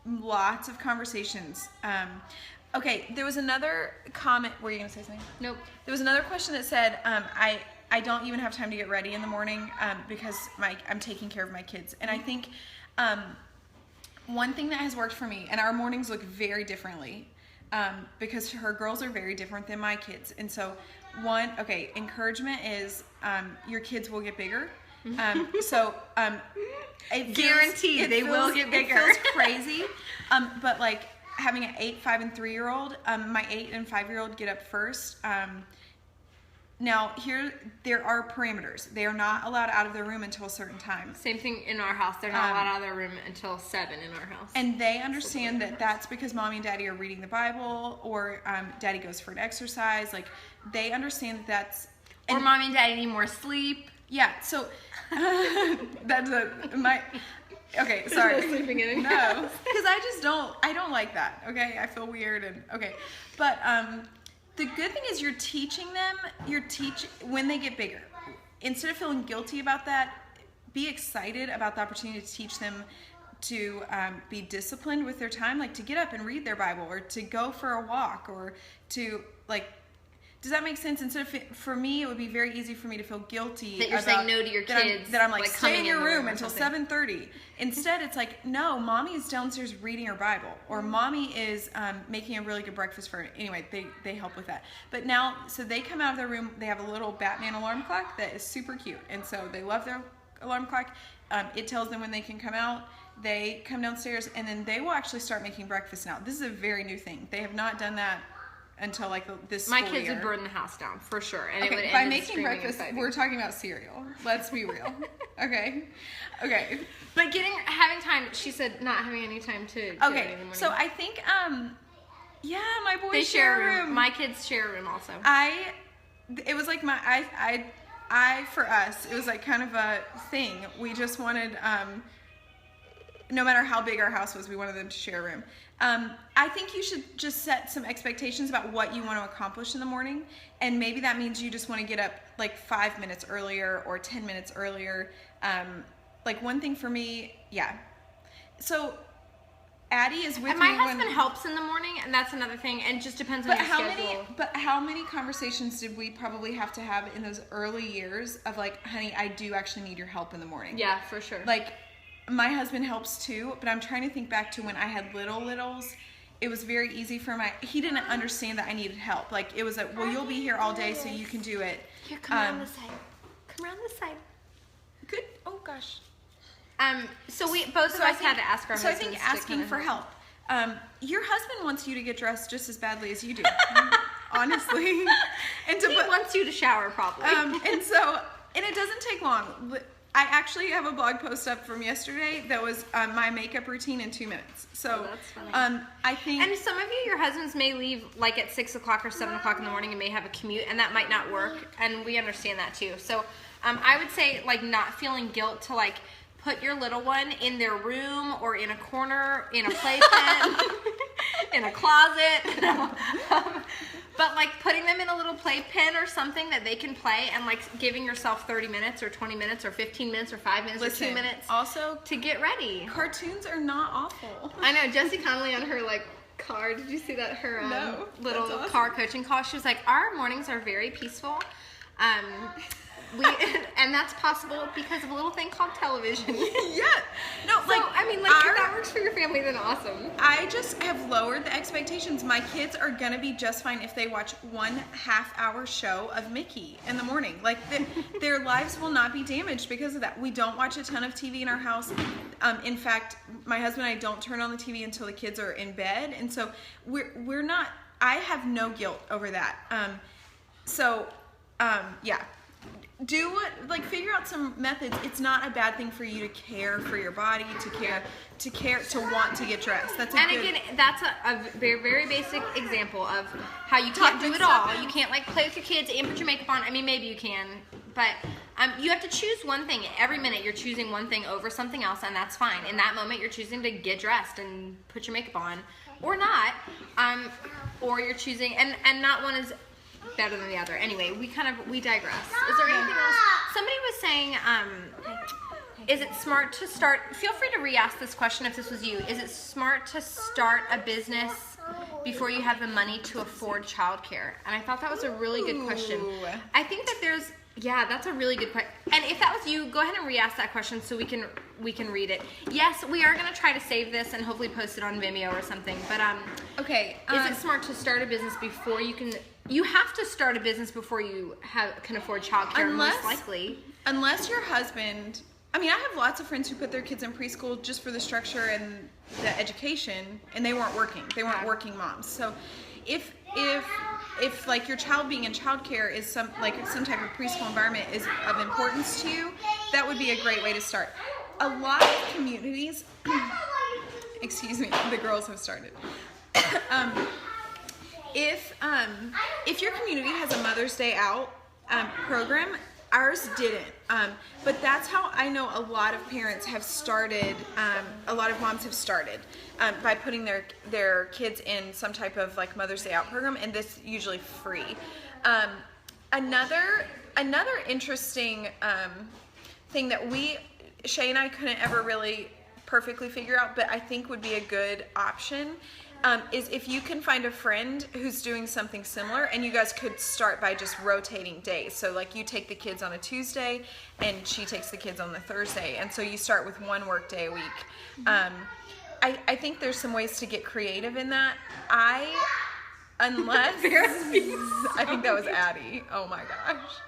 lots of conversations. Okay, there was another comment. Were you going to say something? Nope. There was another question that said, I don't even have time to get ready in the morning because I'm taking care of my kids. And I think one thing that has worked for me, and our mornings look very differently because her girls are very different than my kids. And so encouragement is your kids will get bigger. Guaranteed they will get bigger. It feels crazy. But like having an 8, 5, and 3-year-old, my 8 and 5-year-old get up first. Now, there are parameters. They are not allowed out of their room until a certain time. Same thing in our house. They're not allowed out of their room until 7 in our house. And they understand that that's because mommy and daddy are reading the Bible, or daddy goes for an exercise. Like, they understand that that's... Or mommy and daddy need more sleep. Yeah, so that's okay, sorry. No sleeping in. No, because I don't like that, okay? I feel weird but the good thing is you're teaching them, when they get bigger. Instead of feeling guilty about that, be excited about the opportunity to teach them to be disciplined with their time, like to get up and read their Bible, or to go for a walk, or to like... Does that make sense? Instead of, for me, it would be very easy for me to feel guilty that you're saying no to your kids. That I'm like stay in your room until something. 7:30. Instead, it's like, no, mommy is downstairs reading her Bible, or mommy is making a really good breakfast for her. Anyway, they help with that. But now, so they come out of their room. They have a little Batman alarm clock that is super cute, and so they love their alarm clock. It tells them when they can come out. They come downstairs, and then they will actually start making breakfast now. This is a very new thing. They have not done that until like this school My kids year. would burn the house down for sure, and okay, it would by end in making breakfast. We're talking about cereal. Let's be real. Okay. But having time. She said not having any time to. Get ready in the morning. So I think my boys they share a room. room. My kids share a room also. It was like for us, it was like kind of a thing. We just wanted no matter how big our house was, we wanted them to share a room. I think you should just set some expectations about what you want to accomplish in the morning. And maybe that means you just want to get up like 5 minutes earlier or 10 minutes earlier. Like one thing for me, yeah. So Addie is with and me. My husband helps in the morning, and that's another thing. And it just depends on your schedule. But how many conversations did we probably have to have in those early years of like, honey, I do actually need your help in the morning. Yeah, for sure. Like, my husband helps too, but I'm trying to think back to when I had littles. It was very easy for he didn't understand that I needed help. Like, it was like, well, you'll be here all day, so you can do it. Here, come around this side. Come around this side. Good. Oh, gosh. So both of us had to ask our husbands. So I think asking for help. Your husband wants you to get dressed just as badly as you do, honestly. And he wants you to shower properly. And it doesn't take long. I actually have a blog post up from yesterday that was my makeup routine in 2 minutes. So that's funny. I think... And some of you, your husbands may leave like at 6 o'clock or 7 o'clock in the morning and may have a commute, and that might not work, and we understand that too. So I would say like not feeling guilt to like put your little one in their room or in a corner, in a playpen, in a closet. But like putting them in a little playpen or something that they can play, and like giving yourself 30 minutes or 20 minutes or 15 minutes or 5 minutes or 2 minutes also to get ready. Cartoons are not awful. I know. Jessie Connolly on her like car, did you see that? Her little awesome car coaching call. She was like, our mornings are very peaceful. And that's possible because of a little thing called television. Yeah. No, so, if that works for your family, then awesome. I just have lowered the expectations. My kids are going to be just fine if they watch 1.5 hour show of Mickey in the morning. Like, their lives will not be damaged because of that. We don't watch a ton of TV in our house. In fact, my husband and I don't turn on the TV until the kids are in bed. And so we're not... I have no guilt over that. Yeah. Do what, like, figure out some methods. It's not a bad thing for you to care for your body, to want to get dressed. That's again, that's a very, very basic example of how you can't do it all. You can't, like, play with your kids and put your makeup on. I mean, maybe you can, but you have to choose one thing. Every minute you're choosing one thing over something else, and that's fine. In that moment, you're choosing to get dressed and put your makeup on, or not, or you're choosing, and not one is better than the other. Anyway, we digress. Is there anything else? Somebody was saying, is it smart to start, feel free to re-ask this question if this was you, is it smart to start a business before you have the money to afford childcare? And I thought that was a really good question. I think that that's a really good question. And if that was you, go ahead and re-ask that question so we can read it. Yes, we are going to try to save this and hopefully post it on Vimeo or something. But okay, is it smart to start a business before you can? You have to start a business before you can afford childcare, most likely. Unless your husband. I mean, I have lots of friends who put their kids in preschool just for the structure and the education, and they weren't working. They weren't working moms. So, if like your child being in childcare is some type of preschool environment is of importance to you, that would be a great way to start. A lot of communities, excuse me, the girls have started. If your community has a Mother's Day Out program, ours didn't. But that's how I know a lot of parents have started, a lot of moms have started by putting their kids in some type of like Mother's Day Out program, and this usually free. Another interesting thing that Shay and I couldn't ever really perfectly figure out, but I think would be a good option, is if you can find a friend who's doing something similar, and you guys could start by just rotating days. So like you take the kids on a Tuesday and she takes the kids on the Thursday, and so you start with one work day a week. I think there's some ways to get creative in that. I think that was Addie. Oh my gosh.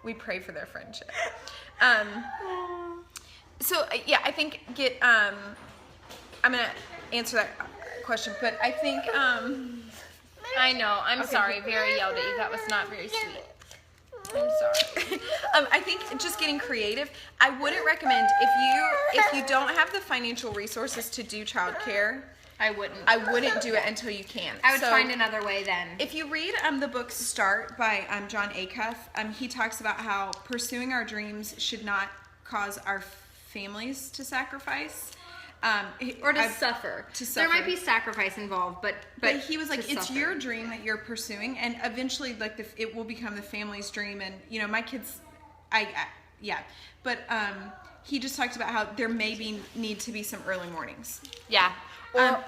We pray for their friendship. So yeah, I think I'm gonna answer that question, but I think I know, I'm sorry, Vera yelled at you. That was not very sweet. I'm sorry. I think just getting creative. I wouldn't recommend if you don't have the financial resources to do childcare. I wouldn't do it until you can. I would find another way then. If you read the book Start by John Acuff, he talks about how pursuing our dreams should not cause our families to sacrifice. Or to suffer. There might be sacrifice involved, but he was like, it's your dream that you're pursuing, and eventually, like, it will become the family's dream. And my kids, but he just talked about how there may need to be some early mornings. Yeah.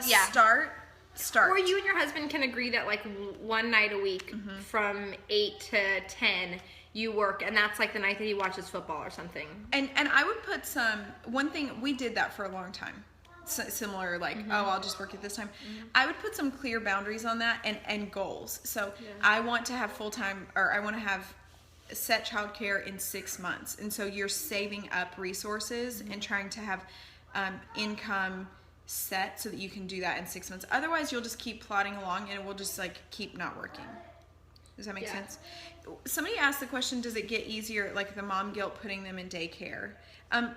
Start. Or you and your husband can agree that like one night a week from 8 to 10 you work, and that's like the night that he watches football or something. And I would put one thing, we did that for a long time. Similar, like, I'll just work at this time. I would put some clear boundaries on that and goals. So I want to have full-time, or I want to have set childcare in 6 months. And so you're saving up resources and trying to have income set so that you can do that in 6 months. Otherwise, you'll just keep plodding along and it will just like keep not working. Does that make sense? Somebody asked the question, does it get easier, like the mom guilt putting them in daycare?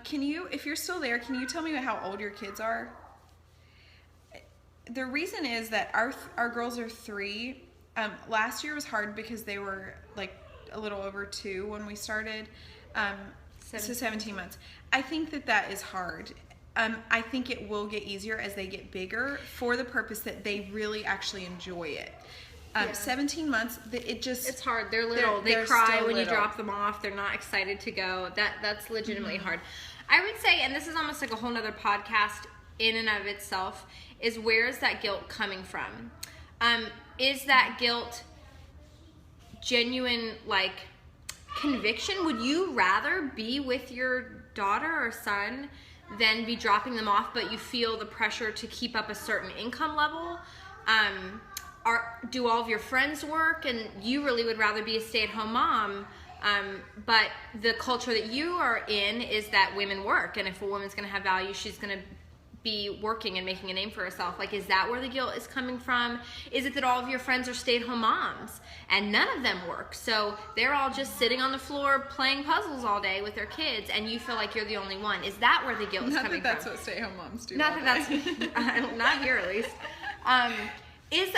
Can you, if you're still there, can you tell me how old your kids are? The reason is that our girls are 3. Last year was hard because they were like a little over 2 when we started. So 17 months. I think that is hard. I think it will get easier as they get bigger for the purpose that they really actually enjoy it. 17 months, it's hard. They're little. They cry when you drop them off. They're not excited to go. That's legitimately hard. I would say, and this is almost like a whole nother podcast in and of itself, is where is that guilt coming from? Is that guilt genuine, like, conviction? Would you rather be with your daughter or son than be dropping them off, but you feel the pressure to keep up a certain income level? Do all of your friends work and you really would rather be a stay-at-home mom, but the culture that you are in is that women work, and if a woman's going to have value, she's going to be working and making a name for herself. Like, is that where the guilt is coming from? Is it that all of your friends are stay-at-home moms and none of them work? So they're all just sitting on the floor playing puzzles all day with their kids, and you feel like you're the only one. Is that where the guilt is coming from? Not that that's what stay-at-home moms do. Not that that's not here at least.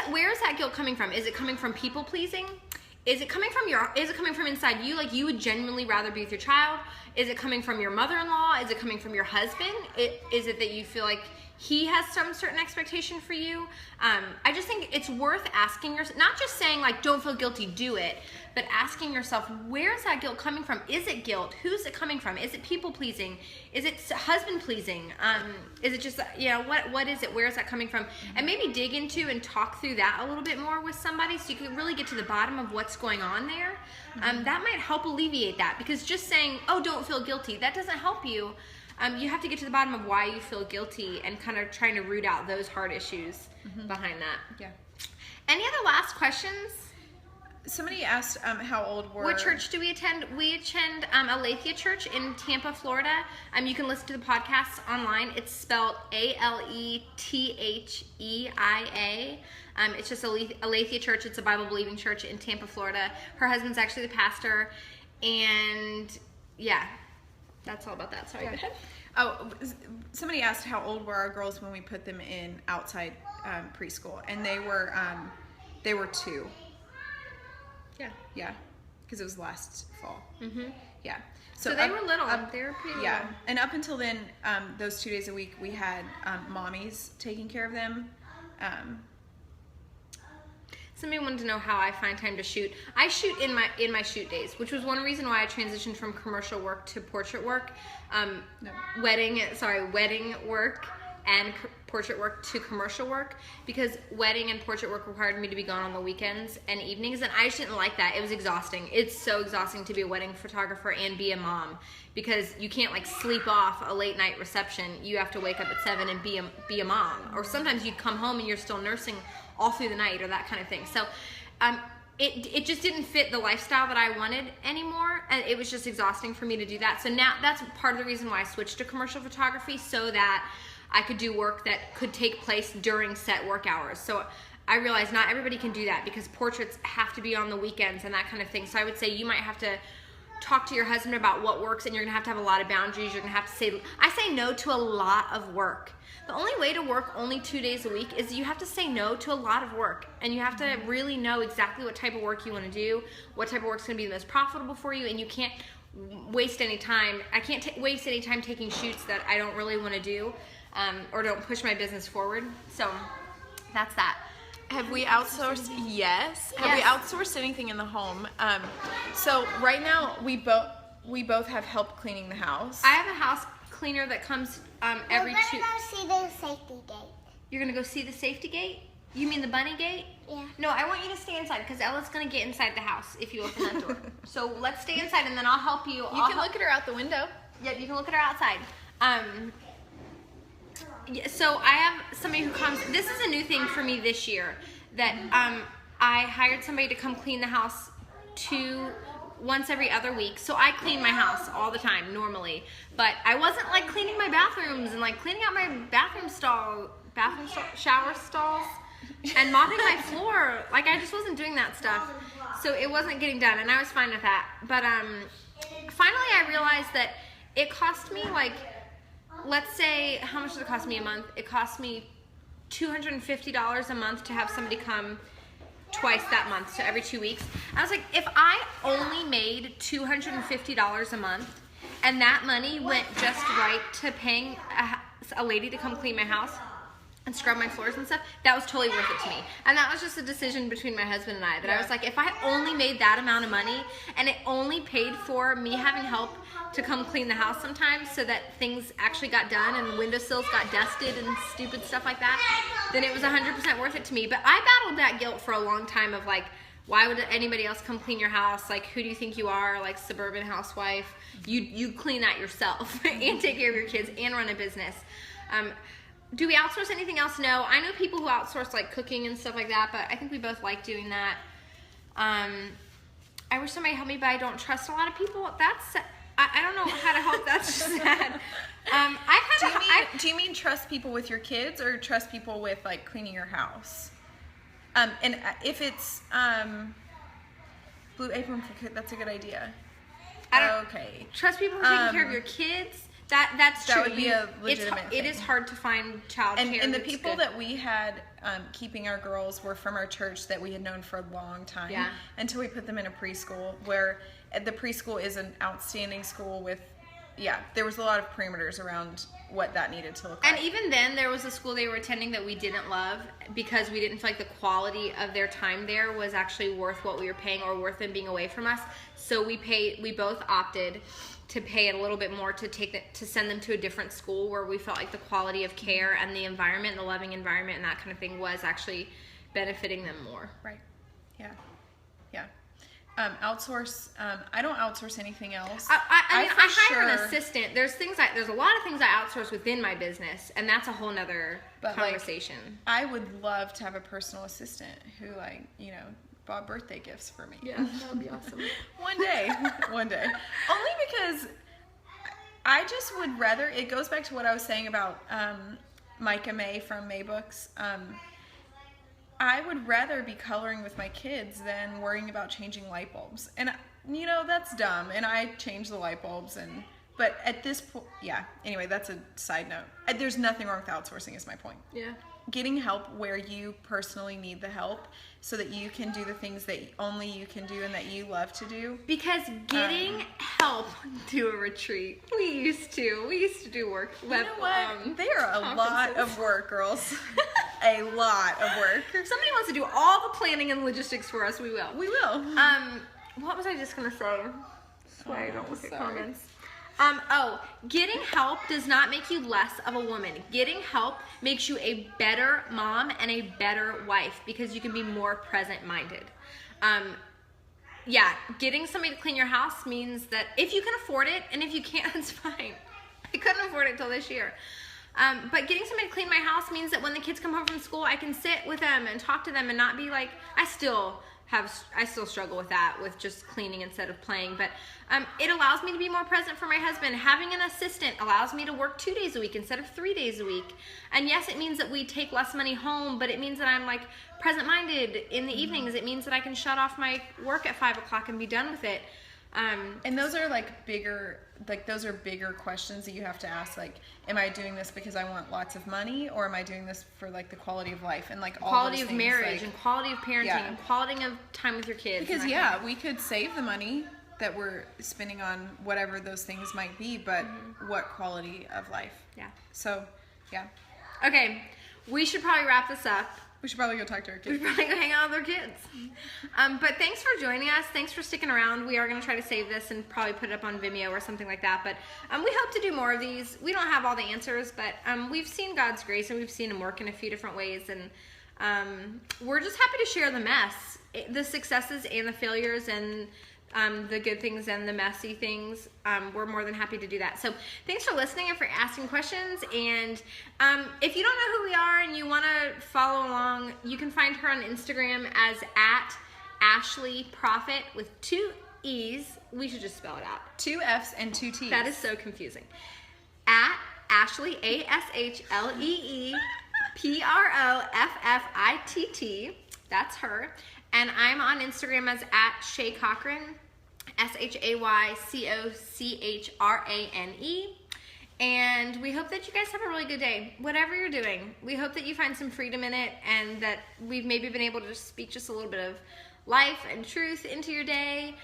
Where is that guilt coming from? Is it coming from people pleasing? Is it coming from inside you? Like, you would genuinely rather be with your child? Is it coming from your mother-in-law? Is it coming from your husband? Is it that you feel like he has some certain expectation for you? I just think it's worth asking yourself, not just saying like, don't feel guilty, do it, but asking yourself, where is that guilt coming from? Is it guilt? Who's it coming from? Is it people pleasing? Is it husband pleasing? Is it just, what is it? Where is that coming from? And maybe dig into and talk through that a little bit more with somebody so you can really get to the bottom of what's going on there. That might help alleviate that, because just saying, oh, don't feel guilty, that doesn't help you. You have to get to the bottom of why you feel guilty and kind of trying to root out those hard issues behind that. Yeah. Any other last questions? Somebody asked how old were... What church do we attend? We attend Aletheia Church in Tampa, Florida. You can listen to the podcast online. It's spelled Aletheia. It's just Aletheia Church. It's a Bible-believing church in Tampa, Florida. Her husband's actually the pastor. And, yeah, that's all about that. Sorry, go ahead. Oh, somebody asked how old were our girls when we put them in outside preschool, and they were 2. Yeah, because it was last fall. Yeah. So they were little. They were pretty little. Yeah, and up until then, those 2 days a week, we had mommies taking care of them. Somebody wanted to know how I find time to shoot. I shoot in my shoot days, which was one reason why I transitioned from commercial work to portrait work. Wedding work and portrait work to commercial work, because wedding and portrait work required me to be gone on the weekends and evenings, and I just didn't like that. It was exhausting. It's so exhausting to be a wedding photographer and be a mom, because you can't like sleep off a late night reception. You have to wake up at 7 and be a mom, or sometimes you'd come home and you're still nursing all through the night, or that kind of thing. So it just didn't fit the lifestyle that I wanted anymore, and it was just exhausting for me to do that. So now that's part of the reason why I switched to commercial photography, so that I could do work that could take place during set work hours. So I realized not everybody can do that, because portraits have to be on the weekends and that kind of thing. So I would say you might have to talk to your husband about what works, and you're gonna have to have a lot of boundaries. You're gonna have to say, I say no to a lot of work. The only way to work only 2 days a week is you have to say no to a lot of work, and you have to really know exactly what type of work you want to do, what type of work is going to be the most profitable for you, and you can't waste any time. I can't waste any time taking shoots that I don't really want to do, or don't push my business forward. So that's that. Have we outsourced? Yes. Have we outsourced anything in the home? So right now we both have help cleaning the house. I have a house cleaner that comes every We're gonna go see the safety gate. You're gonna go see the safety gate? You mean the bunny gate? Yeah. No, I want you to stay inside, because Ella's gonna get inside the house if you open that door. So let's stay inside, and then I'll help you. You can look at her out the window. Yep, you can look at her outside. So I have somebody who comes. This is a new thing for me this year, that I hired somebody to come clean the house once every other week. So I clean my house all the time normally, but I wasn't like cleaning my bathrooms and like cleaning out my shower stalls and mopping my floor. Like, I just wasn't doing that stuff, so it wasn't getting done, and I was fine with that. But finally I realized that it cost me, like, let's say, how much does it cost me a month? It cost me $250 a month to have somebody come twice that month, so every 2 weeks. I was like, if I only made $250 a month, and that money went just right to paying a lady to come clean my house and scrub my floors and stuff, that was totally worth it to me. And that was just a decision between my husband and I, that I was like, if I only made that amount of money, and it only paid for me having help to come clean the house sometimes, so that things actually got done and windowsills got dusted and stupid stuff like that, then it was 100% worth it to me. But I battled that guilt for a long time of like, why would anybody else come clean your house? Like, who do you think you are? Like, suburban housewife. You clean that yourself and take care of your kids and run a business. Do we outsource anything else? No. I know people who outsource like cooking and stuff like that, but I think we both like doing that. I wish somebody helped me, but I don't trust a lot of people. I don't know how to help. That's just sad. Do Do you mean trust people with your kids or trust people with like cleaning your house? And if it's Blue Apron for kids, that's a good idea. Okay. Trust people who are taking care of your kids. That's true. That would be a legitimate thing. It is hard to find childcare. And the people that we had keeping our girls were from our church that we had known for a long time. Yeah. Until we put them in a preschool, where the preschool is an outstanding school with, there was a lot of parameters around what that needed to look like. And even then, there was a school they were attending that we didn't love because we didn't feel like the quality of their time there was actually worth what we were paying or worth them being away from us. So we both opted to pay a little bit more to send them to a different school where we felt like the quality of care and the environment, the loving environment and that kind of thing was actually benefiting them more. Right. Yeah. Outsource. I don't outsource anything else. I hire an assistant. There's a lot of things I outsource within my business, and that's a whole nother conversation. I would love to have a personal assistant who, bought birthday gifts for me. Yeah, that would be awesome. One day. Only because I just would rather. It goes back to what I was saying about Micah May from May Books. I would rather be coloring with my kids than worrying about changing light bulbs. And, that's dumb. And I change the light bulbs. But at this point, anyway, that's a side note. There's nothing wrong with outsourcing is my point. Yeah. Getting help where you personally need the help so that you can do the things that only you can do and that you love to do. Because getting help to a retreat, we used to do work. You know what? They are a lot of work, girls. A lot of work. If somebody wants to do all the planning and logistics for us, we will. We will. What was I just going to say? Sorry, I don't look at comments. Getting help does not make you less of a woman. Getting help makes you a better mom and a better wife because you can be more present-minded. Getting somebody to clean your house means that if you can afford it, and if you can't, it's fine. I couldn't afford it till this year. But getting somebody to clean my house means that when the kids come home from school, I can sit with them and talk to them and not be like, I still struggle with that, with just cleaning instead of playing. But it allows me to be more present for my husband. Having an assistant allows me to work 2 days a week instead of 3 days a week. And yes, it means that we take less money home, but it means that I'm present-minded in the evenings. It means that I can shut off my work at 5 o'clock and be done with it. And those are bigger questions that you have to ask. Am I doing this because I want lots of money, or am I doing this for the quality of life and all quality those of things, marriage and quality of parenting and quality of time with your kids? Because we could save the money that we're spending on whatever those things might be, but what quality of life? Yeah. So, Okay, we should probably wrap this up. We should probably go talk to our kids. We should probably go hang out with our kids. But thanks for joining us. Thanks for sticking around. We are going to try to save this and probably put it up on Vimeo or something like that. But we hope to do more of these. We don't have all the answers, but we've seen God's grace and we've seen Him work in a few different ways. And we're just happy to share the mess, the successes and the failures and the good things and the messy things. We're more than happy to do that. So thanks for listening and for asking questions. And if you don't know who we are and you want to follow along, you can find her on Instagram as @AshleyProfit with 2 E's. We should just spell it out. 2 F's and 2 T's. That is so confusing. @Ashley, AshleyProfitt. That's her. And I'm on Instagram as @Shay Cochran, ShayCochrane. And we hope that you guys have a really good day, whatever you're doing. We hope that you find some freedom in it and that we've maybe been able to speak just a little bit of life and truth into your day.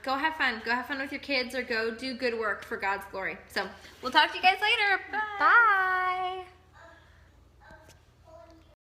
Go have fun. Go have fun with your kids or go do good work for God's glory. So we'll talk to you guys later. Bye.